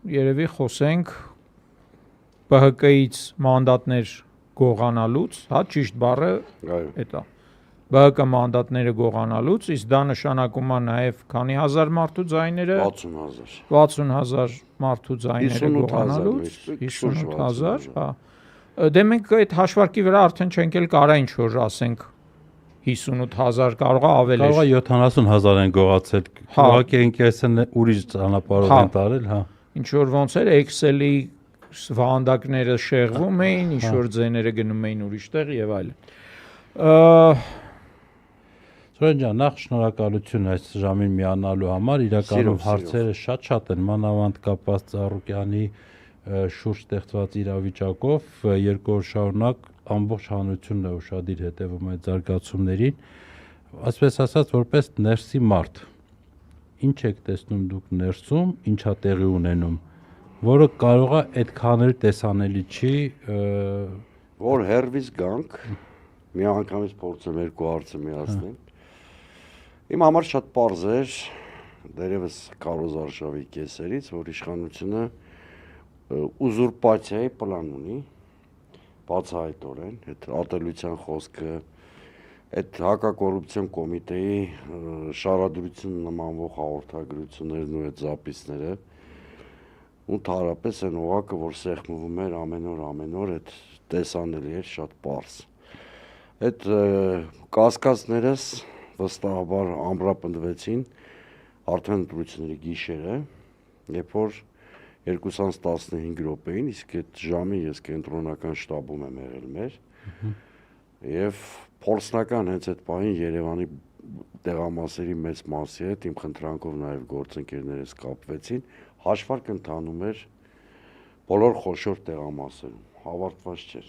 երևի խոսենք ԲՀԿ-ից մանդատներ գողանալուց, հա, ճիշտ բառը էդ է։ ԲՀԿ մանդատները գողանալուց, իսկ դա նշանակում է նաև քանի հազար մարդու ձայները 60,000 մարդու ձայները գողանալուց 58,000, հա։ Դե մենք այդ հաշվարկի վրա արդեն չենք էլ կարա ինչ որ ասենք 58,000 կարող է ավել է։ Կարող է 70,000 են գողացել։ Ուղղակի ինքեսն ուրիշ ճանապարհով են տարել, հա։ Ինչ որ ոնց էր Excel-ի վանդակները շեղվում էին, ինչ որ ձեները գնում էին ուրիշտեղ եւ այլն։ Սուրեն ջան, նախ շնորհակալություն այս ժամին միանալու համար, իրականում հարցերը շատ են, մանավանդ կապված Ծառուկյանի շուրջ ստեղծված իրավիճակով, 2 օր շարունակ ամբողջ հանրությունն է ուշադիր հետևում այդ զարգացումներին, ասպես ասած, որպես ներսի մարդ, ինչ եք տեսնում դուք ներսում, ինչա տեղի ունենում, որը կարող է այդքան էլ տեսանելի չի, որ հերվից գանք, մի անգամից փորձեմ երկու հարցը միացնել։ Իմ համար շատ պարզ էր, դերևս Քարոզ Արշավի կեսերից, որ իշխանությունը ուզուրպացիայի պլան ունի, բացահայտորեն, այդ ատելության խոսքը, այդ հակակոռուպցիոն կոմիտեի շարադրություն նմանվող հաղորդագրություններն ու այդ զապիսները, ու ընդհանրապես այն օղակը, որ սեղմվում էր ամեն օր, այդ տեսանելի էր շատ պարզ։ Այդ կասկածներս վստահաբար ամրապնդվեցին արդեն ընտրությունների գիշերը, երբ որ 2:15 րոպեին, իսկ այդ ժամի ես կենտրոնական շտաբում եմ եղել մեր, եւ փորձնական հենց այդ պահին Երևանի տեղամասերի մեծ մասի հետ իմ խնդրանքով նաեւ գործընկերներս կապվեցին, հաշվարկ ընթանում էր բոլոր խոշոր տեղամասերում, հավարտված չէր։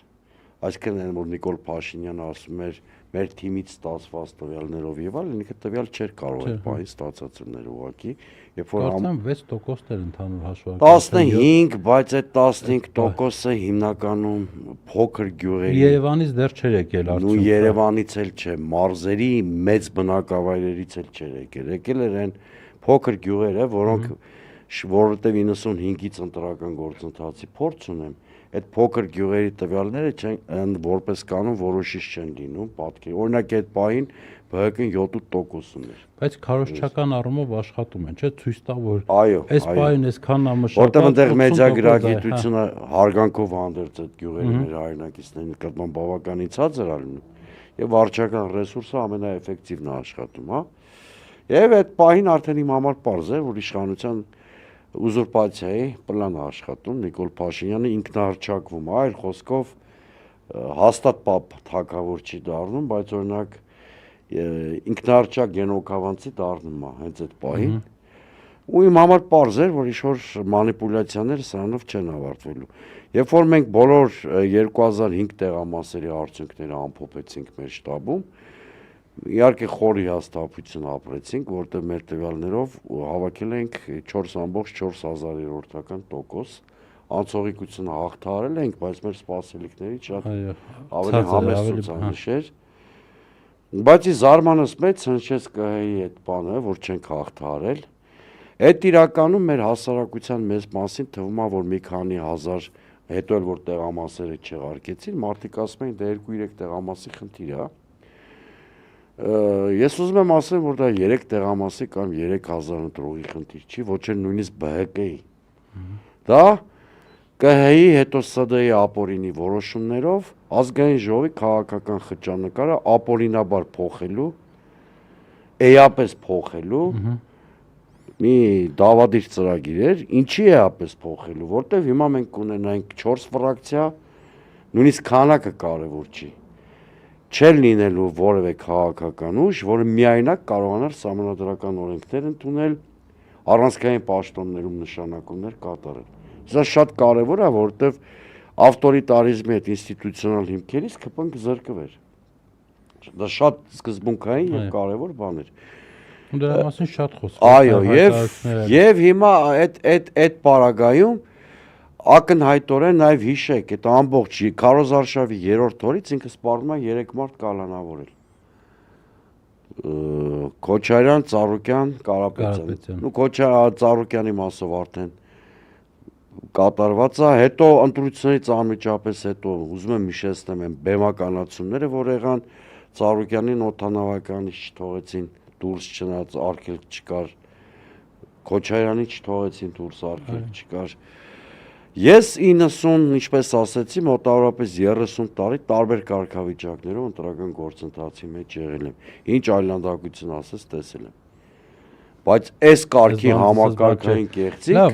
Այսինքն այն որ Նիկոլ Փաշինյանը ասում էր մեր թիմից ստացված տվյալներով եւ այլն, ինքը տվյալ չէր կարող այդ պահին ստացածներ ուղակի, երբ որ 6% էր ընդհանուր հաշվարկը։ 15, բայց այդ 15%-ը հիմնականում փոքր գյուղերի Երևանից դեռ չէր եկել արդյունքը։ Ու Երևանից էլ չէ, մարզերի մեծ բնակավայրերից էլ չէր եկել։ Եկել էր այն փոքր գյուղերը, որոնք որովհետեւ 95-ից ընտրական գործընթացի փորձ ունեմ, այդ փոքր գյուղերի տվյալները չեն որպես կանոն որոշիչ չեն լինում, պատկեր։ Օրինակ այդ պահին ԲՀԿ-ն 7% ուներ։ Բայց քարոզչական առումով աշխատում են, չէ՞, ցույց տա որ այո, այս պահին այսքան ամշակած, որտեղ այնտեղ մեդիագրագիտությունը հարգանքով հանդերձ այդ գյուղերի մեր հայրենակիցների նկատմամբ բավականին ցածր է լինում, եւ վարչական ռեսուրսը ամենաէֆեկտիվն է աշխատում, հա։ Եվ այդ պահին արդեն իմ համար պարզ է, որ իշխանության ուզուրպացիայի պլան աշխատում, Նիկոլ Փաշինյանը ինքնահռչակվում, այլ խոսքով հաստատ թագավոր չի դառնում, բայց օրինակ ինքնահռչակ Գենոքավանցի դառնում է հենց այդ պահին։ Ու իմ համար պարզ էր, որ ինչ-որ մանիպուլյացիաները սրանով չեն ավարտվելու։ Երբ որ մենք բոլոր 2005 տեղամասերի արդյունքները ամփոփեցինք մեր շտաբում, իհարկե խորի հաստատություն ապրեցինք, որտեղ մեր տվյալներով հավաքել ենք 4.4%, անցողիկությունը հաղթահարել ենք, բայց մեր սպասելիքներից շատ ավելի համեստ ցուցանիշ էր։ Բայց ի զարմանս մեծ հնչեց ԿՀ-ի այդ բանը, որ չենք հաղթահարել։ Այդ իրականում մեր հասարակության մեծ մասին թվում է, որ մի քանի հազար հետո էլ որ տեղամասերը չեղարկեցին, մարդիկ ասում են դա 2-3 տեղամասի խնդիր է։ Ես ուզում եմ ասեմ, որ դա 3 տեղամասի կամ 3000 ընտրողի խնդիր չի, ոչ էլ նույնիսկ ԲՀԿ-ի։ Դա ԿՀ-ի հետո ՍԴ-ի ապօրինի որոշումներով ազգային ժողովի քաղաքական խճանկարը ապօրինաբար փոխելու, էապես փոխելու մի դավադիր ծրագիր էր, ինչի էապես փոխելու, որտեվ հիմա մենք կունենանք 4 ֆրակցիա, նույնիսկ քանակը կարևոր չի։ Չեն լինելու որևէ քաղաքական ուժ, որը միայնակ կարողանար սահմանադրական օրենքներ ընդունել, առանցքային պաշտոններում նշանակումներ կատարել։ Սա շատ կարևոր է, որովհետև ավտորիտարիզմի այդ ինստիտուցիոնալ հիմքերից ԿՊ-ն կզրկվեր։ Դա շատ սկզբունքային եւ կարևոր բան էր։ Դրա մասին շատ խոսք։ Այո, եւ հիմա այդ պարագայում ակնհայտորեն նաև հիշեք, այդ ամբողջ Քարոզ Արշավի 3-րդ օրից ինքը սպառնում է 3 մարդ կալանավորել։ Քոչարյան, Ծառուկյան, Կարապետյան։ Ու Ծառուկյանի մասով արդեն կատարված է, հետո ընտրություններից անմիջապես հետո ուզում եմ հիշեցնեմ այն բեմականացումները, որ եղան Ծառուկյանին օդանավականից չթողեցին դուրս չնայած արգելք չկար, Քոչարյանին չթողեցին դուրս արգելք չկար։ Ես 90, ինչպես ասեցի, մոտավորապես 30 տարի տարբեր կարգավիճակներով ընտրական գործընթացի մեջ եղել եմ։ Ինչ այլանդակություն ասես տեսել եմ։ Բայց այս կարգի համակարգային կեղծիք